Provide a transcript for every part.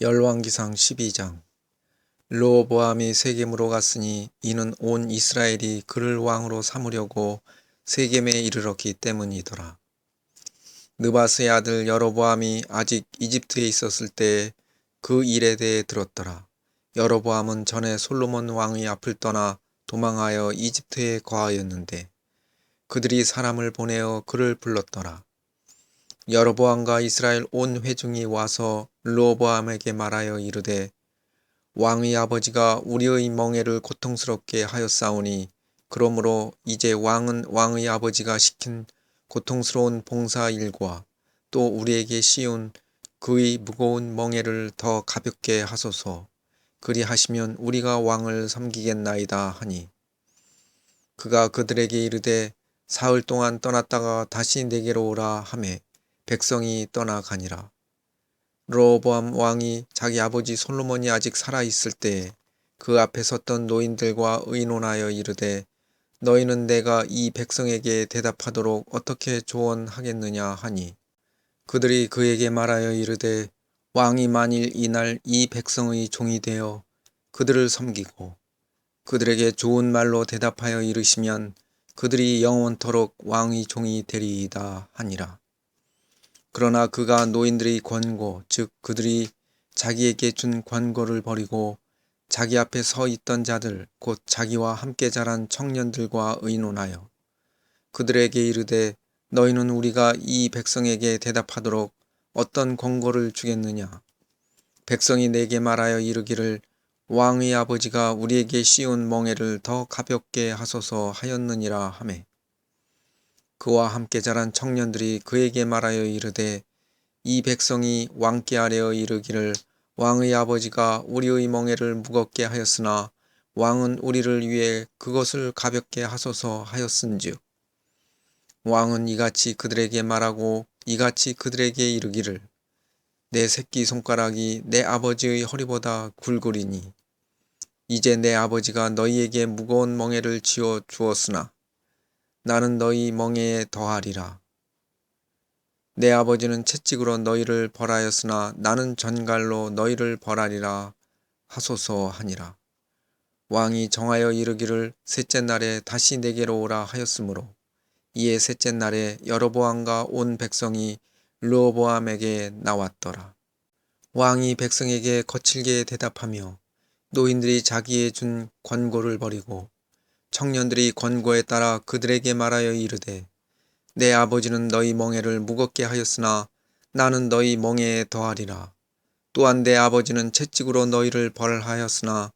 열왕기상 12장. 르호보암이 세겜으로 갔으니 이는 온 이스라엘이 그를 왕으로 삼으려고 세겜에 이르렀기 때문이더라. 느바스의 아들 여로보암이 아직 이집트에 있었을 때에 그 일에 대해 들었더라. 여로보암은 전에 솔로몬 왕의 앞을 떠나 도망하여 이집트에 거하였는데 그들이 사람을 보내어 그를 불렀더라. 여로보암과 이스라엘 온 회중이 와서 르호보암에게 말하여 이르되 왕의 아버지가 우리의 멍에를 고통스럽게 하였사오니 그러므로 이제 왕은 왕의 아버지가 시킨 고통스러운 봉사 일과 또 우리에게 씌운 그의 무거운 멍에를 더 가볍게 하소서. 그리하시면 우리가 왕을 섬기겠나이다 하니 그가 그들에게 이르되 사흘 동안 떠났다가 다시 내게로 오라 하매 백성이 떠나가니라. 르호보암 왕이 자기 아버지 솔로몬이 아직 살아 있을 때에 그 앞에 섰던 노인들과 의논하여 이르되 너희는 내가 이 백성에게 대답하도록 어떻게 조언하겠느냐 하니 그들이 그에게 말하여 이르되 왕이 만일 이날 이 백성의 종이 되어 그들을 섬기고 그들에게 좋은 말로 대답하여 이르시면 그들이 영원토록 왕의 종이 되리이다 하니라. 그러나 그가 노인들의 권고 즉 그들이 자기에게 준 권고를 버리고 자기 앞에 서 있던 자들 곧 자기와 함께 자란 청년들과 의논하여 그들에게 이르되 너희는 우리가 이 백성에게 대답하도록 어떤 권고를 주겠느냐. 백성이 내게 말하여 이르기를 왕의 아버지가 우리에게 씌운 멍에를 더 가볍게 하소서 하였느니라 하매 그와 함께 자란 청년들이 그에게 말하여 이르되 이 백성이 왕께 아뢰어 이르기를 왕의 아버지가 우리의 멍에를 무겁게 하였으나 왕은 우리를 위해 그것을 가볍게 하소서 하였은즉 왕은 이같이 그들에게 말하고 이같이 그들에게 이르기를 내 새끼손가락이 내 아버지의 허리보다 굵으리니 이제 내 아버지가 너희에게 무거운 멍에를 지어 주었으나 나는 너희 멍에에 더하리라. 내 아버지는 채찍으로 너희를 벌하였으나 나는 전갈로 너희를 벌하리라 하소서 하니라. 왕이 정하여 이르기를 셋째 날에 다시 내게로 오라 하였으므로 이에 셋째 날에 여로보암과 온 백성이 르호보암에게 나왔더라. 왕이 백성에게 거칠게 대답하며 노인들이 자기의 준 권고를 버리고 청년들이 권고에 따라 그들에게 말하여 이르되 내 아버지는 너희 멍에를 무겁게 하였으나 나는 너희 멍에에 더하리라. 또한 내 아버지는 채찍으로 너희를 벌하였으나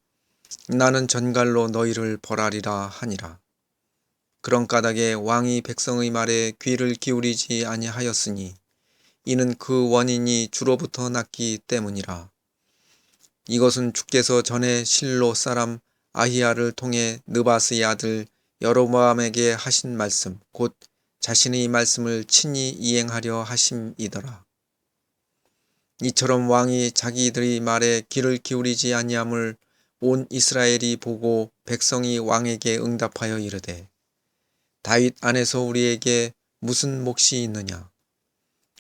나는 전갈로 너희를 벌하리라 하니라. 그런 까닭에 왕이 백성의 말에 귀를 기울이지 아니하였으니 이는 그 원인이 주로부터 났기 때문이라. 이것은 주께서 전에 실로 사람 아히야를 통해 느바스의 아들 여로보암에게 하신 말씀 곧 자신의 말씀을 친히 이행하려 하심이더라. 이처럼 왕이 자기들의 말에 귀를 기울이지 아니함을 온 이스라엘이 보고 백성이 왕에게 응답하여 이르되 다윗 안에서 우리에게 무슨 몫이 있느냐.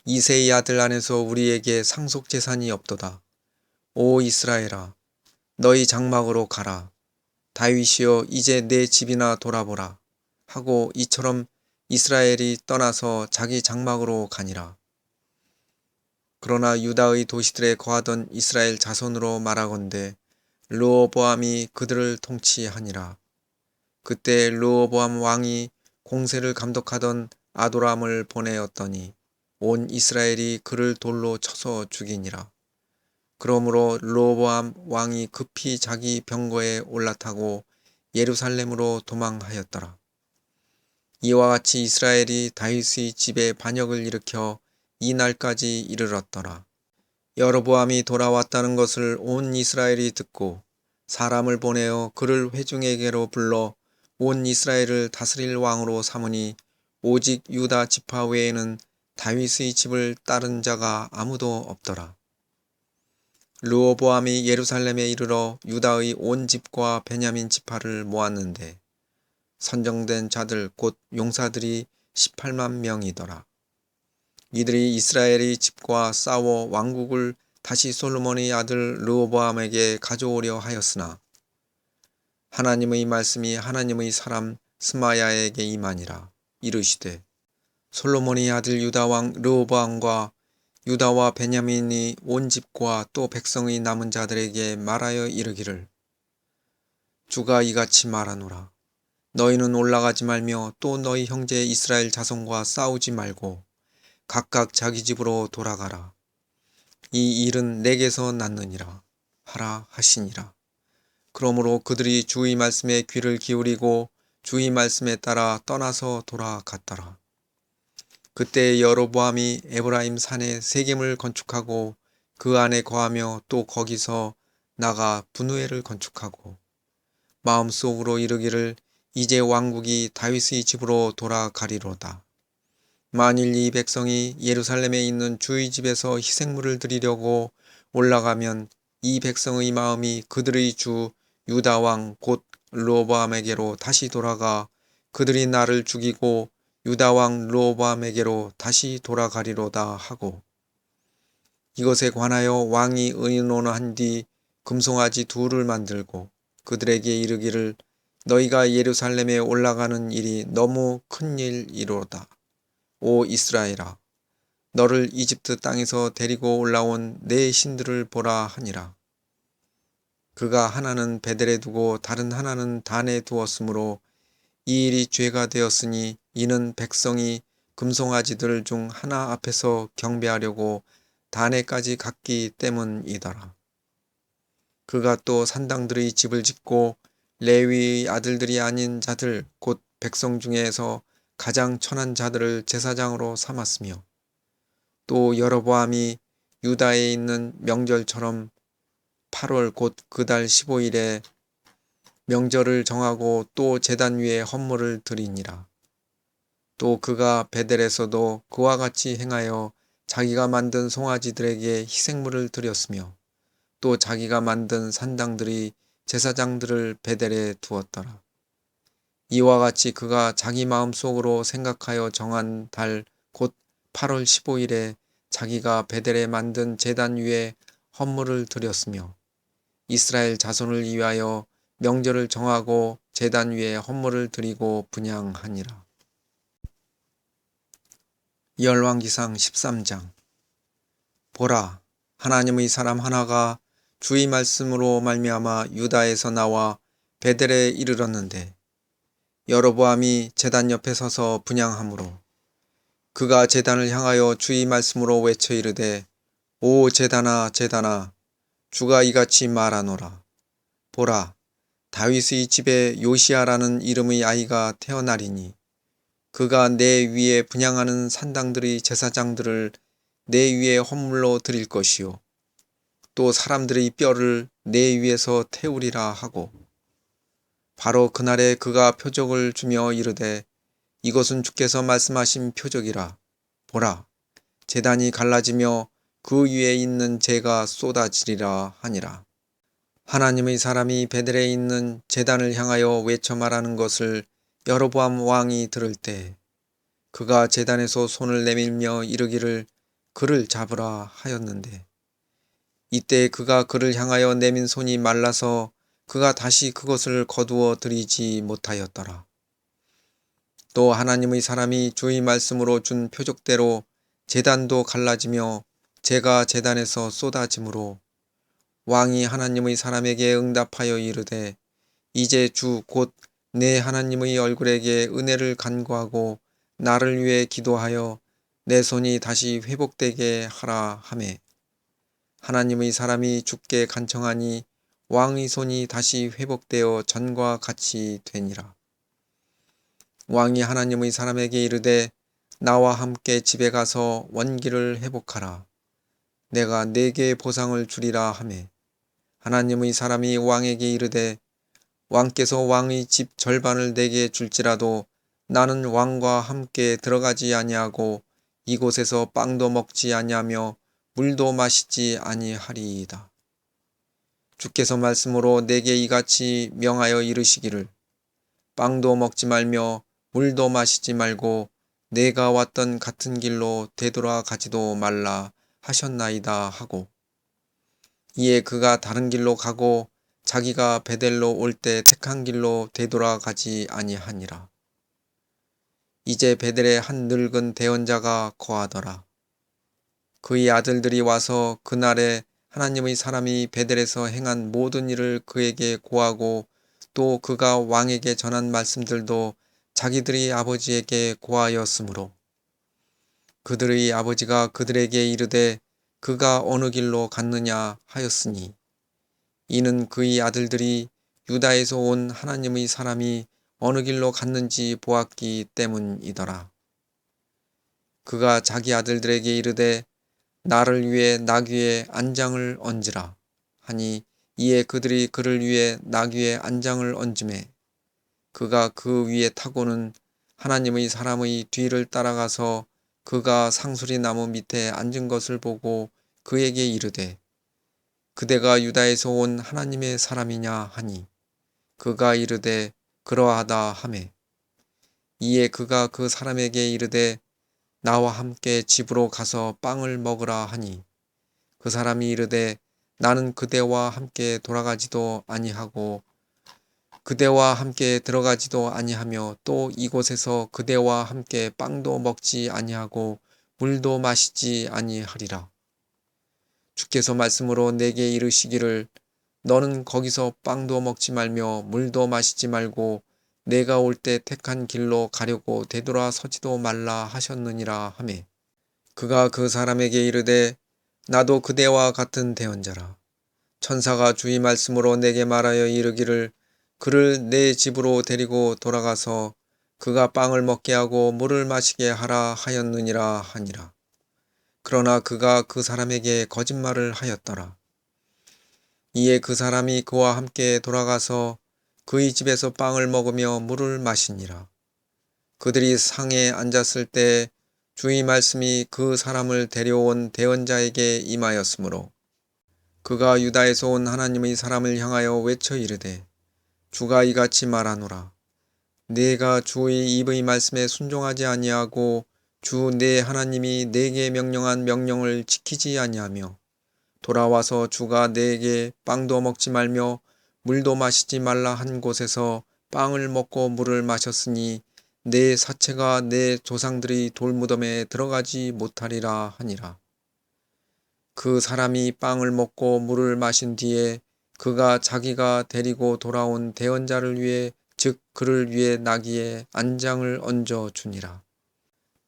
이새의 아들 안에서 우리에게 상속 재산이 없도다. 오 이스라엘아 너희 장막으로 가라. 다윗이여 이제 내 집이나 돌아보라 하고 이처럼 이스라엘이 떠나서 자기 장막으로 가니라. 그러나 유다의 도시들에 거하던 이스라엘 자손으로 말하건대 르호보암이 그들을 통치하니라. 그때 르호보암 왕이 공세를 감독하던 아도람을 보내었더니 온 이스라엘이 그를 돌로 쳐서 죽이니라. 그러므로 르호보암 왕이 급히 자기 병거에 올라타고 예루살렘으로 도망하였더라. 이와 같이 이스라엘이 다윗의 집에 반역을 일으켜 이 날까지 이르렀더라. 여로보암이 돌아왔다는 것을 온 이스라엘이 듣고 사람을 보내어 그를 회중에게로 불러 온 이스라엘을 다스릴 왕으로 삼으니 오직 유다 지파 외에는 다윗의 집을 따른 자가 아무도 없더라. 르호보암이 예루살렘에 이르러 유다의 온 집과 베냐민 지파를 모았는데 선정된 자들 곧 용사들이 18만 명이더라. 이들이 이스라엘의 집과 싸워 왕국을 다시 솔로몬의 아들 르호보암에게 가져오려 하였으나 하나님의 말씀이 하나님의 사람 스마야에게 임하니라. 이르시되 솔로몬의 아들 유다 왕 르호보암과 유다와 베냐민이 온 집과 또 백성의 남은 자들에게 말하여 이르기를 주가 이같이 말하노라. 너희는 올라가지 말며 또 너희 형제 이스라엘 자손과 싸우지 말고 각각 자기 집으로 돌아가라. 이 일은 내게서 났느니라 하라 하시니라. 그러므로 그들이 주의 말씀에 귀를 기울이고 주의 말씀에 따라 떠나서 돌아갔더라. 그때 여로보암이 에브라임 산에 세겜을 건축하고 그 안에 거하며 또 거기서 나가 분우엘을 건축하고 마음속으로 이르기를 이제 왕국이 다윗의 집으로 돌아가리로다. 만일 이 백성이 예루살렘에 있는 주의 집에서 희생물을 드리려고 올라가면 이 백성의 마음이 그들의 주 유다 왕 곧 르호보암에게로 다시 돌아가 그들이 나를 죽이고 유다 왕 르호보암에게로 다시 돌아가리로다 하고 이것에 관하여 왕이 의논한 뒤 금송아지 둘을 만들고 그들에게 이르기를 너희가 예루살렘에 올라가는 일이 너무 큰 일이로다. 오 이스라엘아, 너를 이집트 땅에서 데리고 올라온 내 신들을 보라 하니라. 그가 하나는 베델에 두고 다른 하나는 단에 두었으므로 이 일이 죄가 되었으니 이는 백성이 금송아지들 중 하나 앞에서 경배하려고 단에까지 갔기 때문이더라. 그가 또 산당들의 집을 짓고 레위의 아들들이 아닌 자들 곧 백성 중에서 가장 천한 자들을 제사장으로 삼았으며 또 여로보암이 유다에 있는 명절처럼 8월 곧 그 달 15일에 명절을 정하고 또 제단 위에 헌물을 드리니라. 또 그가 베델에서도 그와 같이 행하여 자기가 만든 송아지들에게 희생물을 드렸으며 또 자기가 만든 산당들이 제사장들을 베델에 두었더라. 이와 같이 그가 자기 마음속으로 생각하여 정한 달 곧 8월 15일에 자기가 베델에 만든 제단 위에 헌물을 드렸으며 이스라엘 자손을 위하여 명절을 정하고 제단 위에 헌물을 드리고 분향하니라. 열왕기상 13장. 보라, 하나님의 사람 하나가 주의 말씀으로 말미암아 유다에서 나와 베델에 이르렀는데 여로보암이 제단 옆에 서서 분향하므로 그가 제단을 향하여 주의 말씀으로 외쳐 이르되 오 제단아 제단아 주가 이같이 말하노라. 보라, 다윗의 집에 요시야라는 이름의 아이가 태어나리니 그가 내 위에 분향하는 산당들의 제사장들을 내 위에 헌물로 드릴 것이요 또 사람들의 뼈를 내 위에서 태우리라 하고 바로 그날에 그가 표적을 주며 이르되 이것은 주께서 말씀하신 표적이라. 보라, 제단이 갈라지며 그 위에 있는 재가 쏟아지리라 하니라. 하나님의 사람이 베델에 있는 제단을 향하여 외쳐 말하는 것을 여로보암 왕이 들을 때 그가 제단에서 손을 내밀며 이르기를 그를 잡으라 하였는데 이때 그가 그를 향하여 내민 손이 말라서 그가 다시 그것을 거두어 들이지 못하였더라. 또 하나님의 사람이 주의 말씀으로 준 표적대로 제단도 갈라지며 재가 제단에서 쏟아지므로 왕이 하나님의 사람에게 응답하여 이르되 이제 주 곧 내 하나님의 얼굴에게 은혜를 간구하고 나를 위해 기도하여 내 손이 다시 회복되게 하라 하매 하나님의 사람이 주께 간청하니 왕의 손이 다시 회복되어 전과 같이 되니라. 왕이 하나님의 사람에게 이르되 나와 함께 집에 가서 원기를 회복하라. 내가 네게 보상을 주리라 하매 하나님의 사람이 왕에게 이르되 왕께서 왕의 집 절반을 내게 줄지라도 나는 왕과 함께 들어가지 아니하고 이곳에서 빵도 먹지 아니하며 물도 마시지 아니하리이다. 주께서 말씀으로 내게 이같이 명하여 이르시기를 빵도 먹지 말며 물도 마시지 말고 내가 왔던 같은 길로 되돌아가지도 말라 하셨나이다 하고 이에 그가 다른 길로 가고 자기가 베델로 올 때 택한 길로 되돌아가지 아니하니라. 이제 베델에 한 늙은 대언자가 거하더라. 그의 아들들이 와서 그날에 하나님의 사람이 베델에서 행한 모든 일을 그에게 고하고 또 그가 왕에게 전한 말씀들도 자기들의 아버지에게 고하였으므로 그들의 아버지가 그들에게 이르되 그가 어느 길로 갔느냐 하였으니 이는 그의 아들들이 유다에서 온 하나님의 사람이 어느 길로 갔는지 보았기 때문이더라. 그가 자기 아들들에게 이르되 나를 위해 나귀에 안장을 얹으라 하니 이에 그들이 그를 위해 나귀에 안장을 얹음에 그가 그 위에 타고는 하나님의 사람의 뒤를 따라가서 그가 상수리 나무 밑에 앉은 것을 보고 그에게 이르되 그대가 유다에서 온 하나님의 사람이냐 하니 그가 이르되 그러하다 하매 이에 그가 그 사람에게 이르되 나와 함께 집으로 가서 빵을 먹으라 하니 그 사람이 이르되 나는 그대와 함께 돌아가지도 아니하고 그대와 함께 들어가지도 아니하며 또 이곳에서 그대와 함께 빵도 먹지 아니하고 물도 마시지 아니하리라. 주께서 말씀으로 내게 이르시기를 너는 거기서 빵도 먹지 말며 물도 마시지 말고 내가 올 때 택한 길로 가려고 되돌아서지도 말라 하셨느니라 하매 그가 그 사람에게 이르되 나도 그대와 같은 대언자라. 천사가 주의 말씀으로 내게 말하여 이르기를 그를 내 집으로 데리고 돌아가서 그가 빵을 먹게 하고 물을 마시게 하라 하였느니라 하니라. 그러나 그가 그 사람에게 거짓말을 하였더라. 이에 그 사람이 그와 함께 돌아가서 그의 집에서 빵을 먹으며 물을 마시니라. 그들이 상에 앉았을 때 주의 말씀이 그 사람을 데려온 대언자에게 임하였으므로 그가 유다에서 온 하나님의 사람을 향하여 외쳐 이르되 주가 이같이 말하노라. 내가 주의 입의 말씀에 순종하지 아니하고 주 내 하나님이 내게 명령한 명령을 지키지 아니하며 돌아와서 주가 내게 빵도 먹지 말며 물도 마시지 말라 한 곳에서 빵을 먹고 물을 마셨으니 내 사체가 내 조상들의 돌무덤에 들어가지 못하리라 하니라. 그 사람이 빵을 먹고 물을 마신 뒤에 그가 자기가 데리고 돌아온 대언자를 위해 즉 그를 위해 나귀에 안장을 얹어 주니라.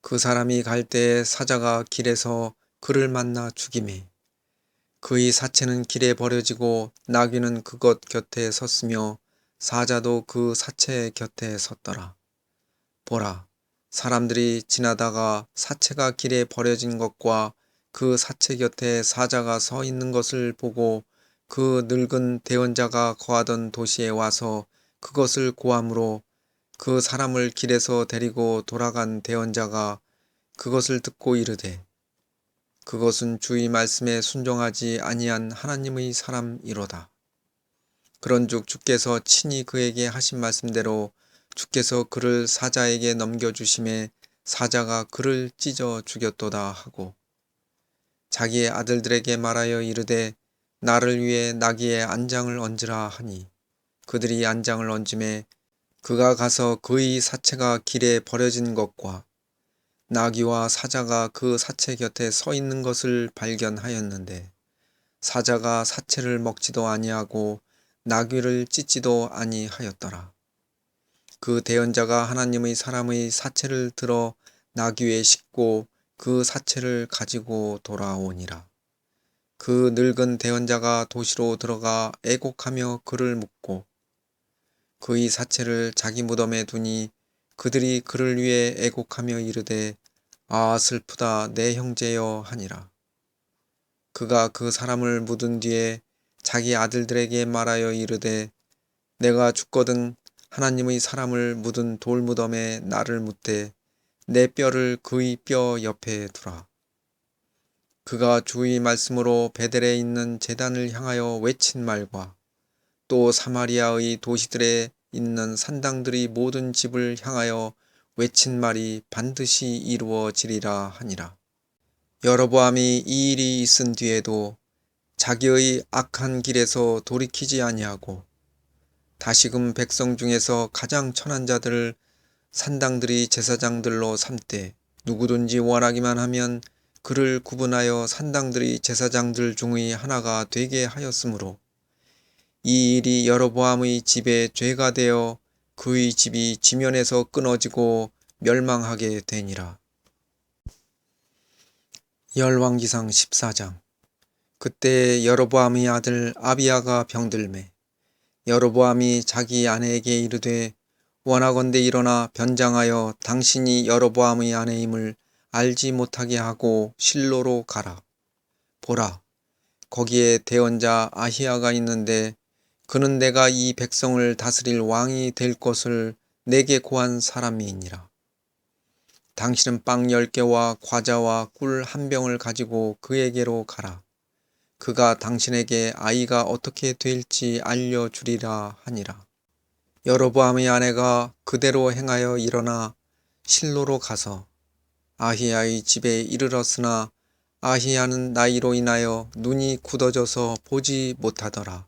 그 사람이 갈 때에 사자가 길에서 그를 만나 죽이매 그의 사체는 길에 버려지고 나귀는 그것 곁에 섰으며 사자도 그 사체 곁에 섰더라. 보라, 사람들이 지나다가 사체가 길에 버려진 것과 그 사체 곁에 사자가 서 있는 것을 보고 그 늙은 대언자가 거하던 도시에 와서 그것을 고함으로 그 사람을 길에서 데리고 돌아간 대언자가 그것을 듣고 이르되 그것은 주의 말씀에 순종하지 아니한 하나님의 사람이로다. 그런즉 주께서 친히 그에게 하신 말씀대로 주께서 그를 사자에게 넘겨주심에 사자가 그를 찢어 죽였도다 하고 자기의 아들들에게 말하여 이르되 나를 위해 나귀에 안장을 얹으라 하니 그들이 안장을 얹음에 그가 가서 그의 사체가 길에 버려진 것과 나귀와 사자가 그 사체 곁에 서 있는 것을 발견하였는데 사자가 사체를 먹지도 아니하고 나귀를 찢지도 아니하였더라. 그 대언자가 하나님의 사람의 사체를 들어 나귀에 싣고 그 사체를 가지고 돌아오니라. 그 늙은 대언자가 도시로 들어가 애곡하며 그를 묻고 그의 사체를 자기 무덤에 두니 그들이 그를 위해 애곡하며 이르되 아 슬프다 내 형제여 하니라. 그가 그 사람을 묻은 뒤에 자기 아들들에게 말하여 이르되 내가 죽거든 하나님의 사람을 묻은 돌무덤에 나를 묻되 내 뼈를 그의 뼈 옆에 두라. 그가 주의 말씀으로 베델에 있는 제단을 향하여 외친 말과 또 사마리아의 도시들에 있는 산당들의 모든 집을 향하여 외친 말이 반드시 이루어지리라 하니라. 여로보암이 이 일이 있은 뒤에도 자기의 악한 길에서 돌이키지 아니하고 다시금 백성 중에서 가장 천한 자들을 산당들이 제사장들로 삼되 누구든지 원하기만 하면 그를 구분하여 산당들이 제사장들 중의 하나가 되게 하였으므로 이 일이 여로보암의 집에 죄가 되어 그의 집이 지면에서 끊어지고 멸망하게 되니라. 열왕기상 14장. 그때 여로보암의 아들 아비야가 병들매 여로보암이 자기 아내에게 이르되 원하건대 일어나 변장하여 당신이 여로보암의 아내임을 알지 못하게 하고 실로로 가라. 보라, 거기에 대언자 아히야가 있는데 그는 내가 이 백성을 다스릴 왕이 될 것을 내게 고한 사람이니라. 당신은 빵 10개와 과자와 꿀 1병을 가지고 그에게로 가라. 그가 당신에게 아이가 어떻게 될지 알려주리라 하니라. 여로보암의 아내가 그대로 행하여 일어나 실로로 가서 아히야의 집에 이르렀으나 아히야는 나이로 인하여 눈이 굳어져서 보지 못하더라.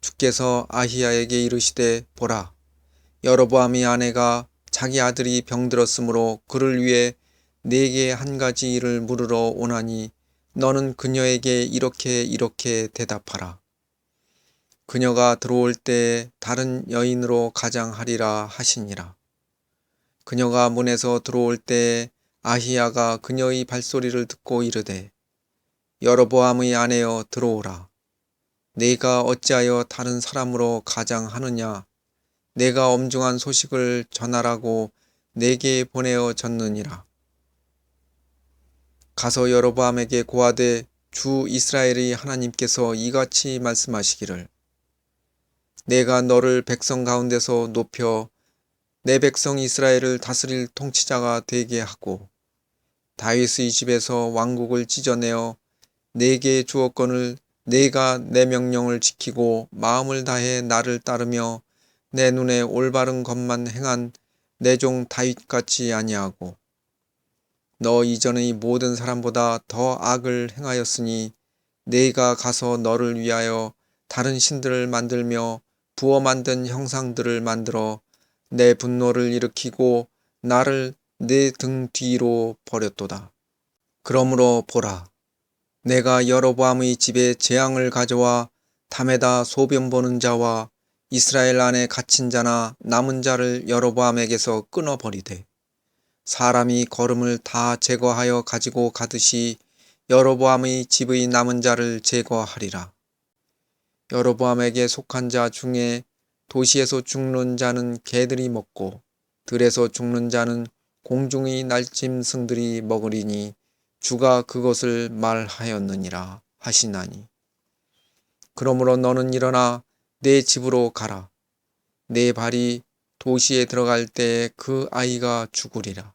주께서 아히야에게 이르시되 보라, 여로보암의 아내가 자기 아들이 병들었으므로 그를 위해 네게 한 가지 일을 물으러 오나니 너는 그녀에게 이렇게 대답하라. 그녀가 들어올 때에 다른 여인으로 가장하리라 하시니라. 그녀가 문에서 들어올 때에 아히야가 그녀의 발소리를 듣고 이르되 여로보암의 아내여 들어오라. 네가 어찌하여 다른 사람으로 가장하느냐. 내가 엄중한 소식을 전하라고 내게 보내어 졌느니라. 가서 여로보암에게 고하되 주 이스라엘의 하나님께서 이같이 말씀하시기를 내가 너를 백성 가운데서 높여 내 백성 이스라엘을 다스릴 통치자가 되게 하고 다윗의 집에서 왕국을 찢어내어 내게 주었거늘 내가 내 명령을 지키고 마음을 다해 나를 따르며 내 눈에 올바른 것만 행한 내 종 다윗같이 아니하고 너 이전의 모든 사람보다 더 악을 행하였으니 내가 가서 너를 위하여 다른 신들을 만들며 부어 만든 형상들을 만들어 내 분노를 일으키고 나를 내 등 뒤로 버렸도다. 그러므로 보라, 내가 여로보암의 집에 재앙을 가져와 담에다 소변 보는 자와 이스라엘 안에 갇힌 자나 남은 자를 여로보암에게서 끊어버리되 사람이 거름을 다 제거하여 가지고 가듯이 여로보암의 집의 남은 자를 제거하리라. 여로보암에게 속한 자 중에 도시에서 죽는 자는 개들이 먹고 들에서 죽는 자는 공중의 날짐승들이 먹으리니 주가 그것을 말하였느니라 하시나니 그러므로 너는 일어나 내 집으로 가라. 내 발이 도시에 들어갈 때에 그 아이가 죽으리라.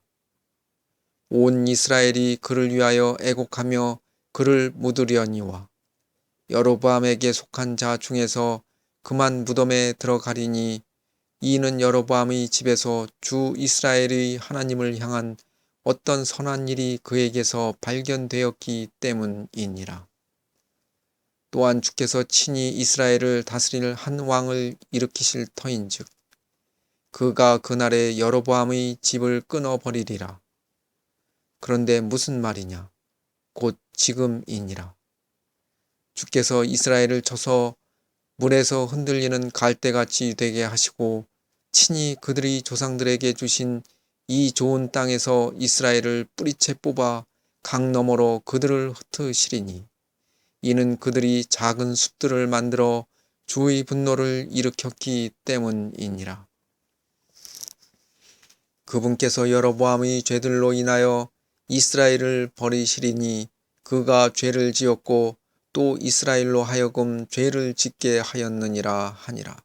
온 이스라엘이 그를 위하여 애곡하며 그를 묻으려니와 여로보암에게 속한 자 중에서 그만 무덤에 들어가리니 이는 여로보암의 집에서 주 이스라엘의 하나님을 향한 어떤 선한 일이 그에게서 발견되었기 때문이니라. 또한 주께서 친히 이스라엘을 다스릴 한 왕을 일으키실 터인즉 그가 그날에 여로보암의 집을 끊어버리리라. 그런데 무슨 말이냐? 곧 지금이니라. 주께서 이스라엘을 쳐서 물에서 흔들리는 갈대같이 되게 하시고 친히 그들이 조상들에게 주신 이 좋은 땅에서 이스라엘을 뿌리채 뽑아 강 너머로 그들을 흩으시리니 이는 그들이 작은 숲들을 만들어 주의 분노를 일으켰기 때문이니라. 그분께서 여로보암의 죄들로 인하여 이스라엘을 버리시리니 그가 죄를 지었고 또 이스라엘로 하여금 죄를 짓게 하였느니라 하니라.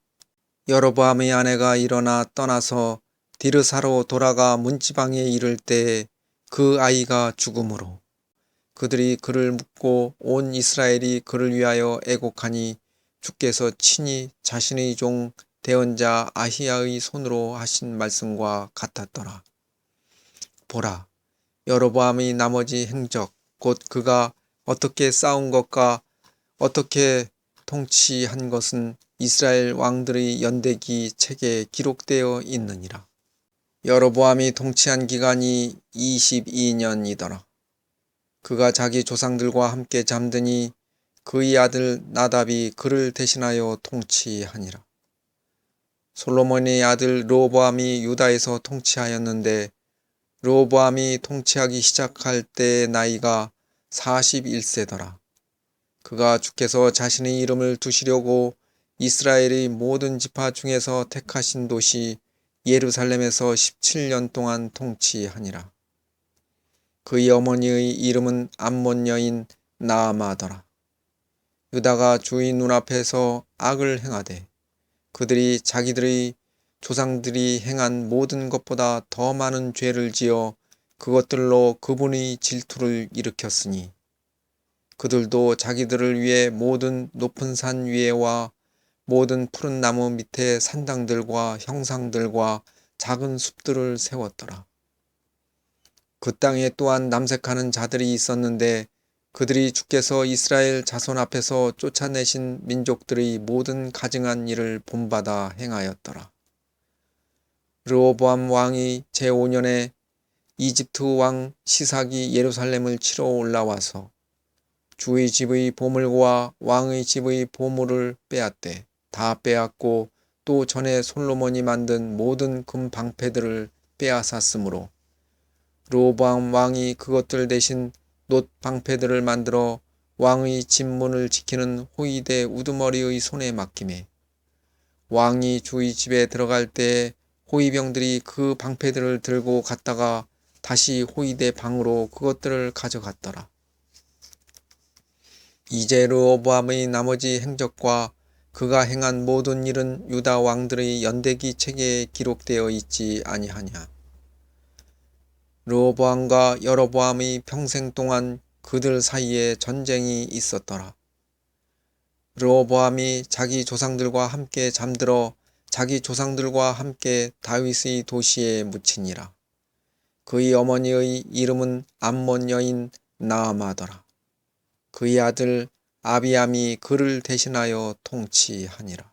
여로보암의 아내가 일어나 떠나서 디르사로 돌아가 문지방에 이를 때에 그 아이가 죽음으로 그들이 그를 묻고 온 이스라엘이 그를 위하여 애곡하니 주께서 친히 자신의 종 대언자 아히야의 손으로 하신 말씀과 같았더라. 보라, 여로보암의 나머지 행적 곧 그가 어떻게 싸운 것과 어떻게 통치한 것은 이스라엘 왕들의 연대기 책에 기록되어 있느니라. 여로보암이 통치한 기간이 22년이더라. 그가 자기 조상들과 함께 잠드니 그의 아들 나답이 그를 대신하여 통치하니라. 솔로몬의 아들 르호보암이 유다에서 통치하였는데 르호보암이 통치하기 시작할 때의 나이가 41세더라. 그가 주께서 자신의 이름을 두시려고 이스라엘의 모든 지파 중에서 택하신 도시 예루살렘에서 17년 동안 통치하니라. 그의 어머니의 이름은 암몬 여인 나아마더라. 유다가 주의 눈앞에서 악을 행하되 그들이 자기들의 조상들이 행한 모든 것보다 더 많은 죄를 지어 그것들로 그분의 질투를 일으켰으니 그들도 자기들을 위해 모든 높은 산 위에와 모든 푸른 나무 밑에 산당들과 형상들과 작은 숲들을 세웠더라. 그 땅에 또한 남색하는 자들이 있었는데 그들이 주께서 이스라엘 자손 앞에서 쫓아내신 민족들의 모든 가증한 일을 본받아 행하였더라. 르호보암 왕이 제5년에 이집트 왕 시삭이 예루살렘을 치러 올라와서 주의 집의 보물과 왕의 집의 보물을 빼앗되 다 빼앗고 또 전에 솔로몬이 만든 모든 금 방패들을 빼앗았으므로 르호보암 왕이 그것들 대신 놋 방패들을 만들어 왕의 집문을 지키는 호위대 우두머리의 손에 맡기매 왕이 주의 집에 들어갈 때 호위병들이 그 방패들을 들고 갔다가 다시 호위대 방으로 그것들을 가져갔더라. 이제 르호보암의 나머지 행적과 그가 행한 모든 일은 유다 왕들의 연대기 책에 기록되어 있지 아니하냐. 르호보암과 여로보암의 평생 동안 그들 사이에 전쟁이 있었더라. 르호보암이 자기 조상들과 함께 잠들어 자기 조상들과 함께 다윗의 도시에 묻히니라. 그의 어머니의 이름은 암몬 여인 나아마더라. 그의 아들 아비암이 그를 대신하여 통치하니라.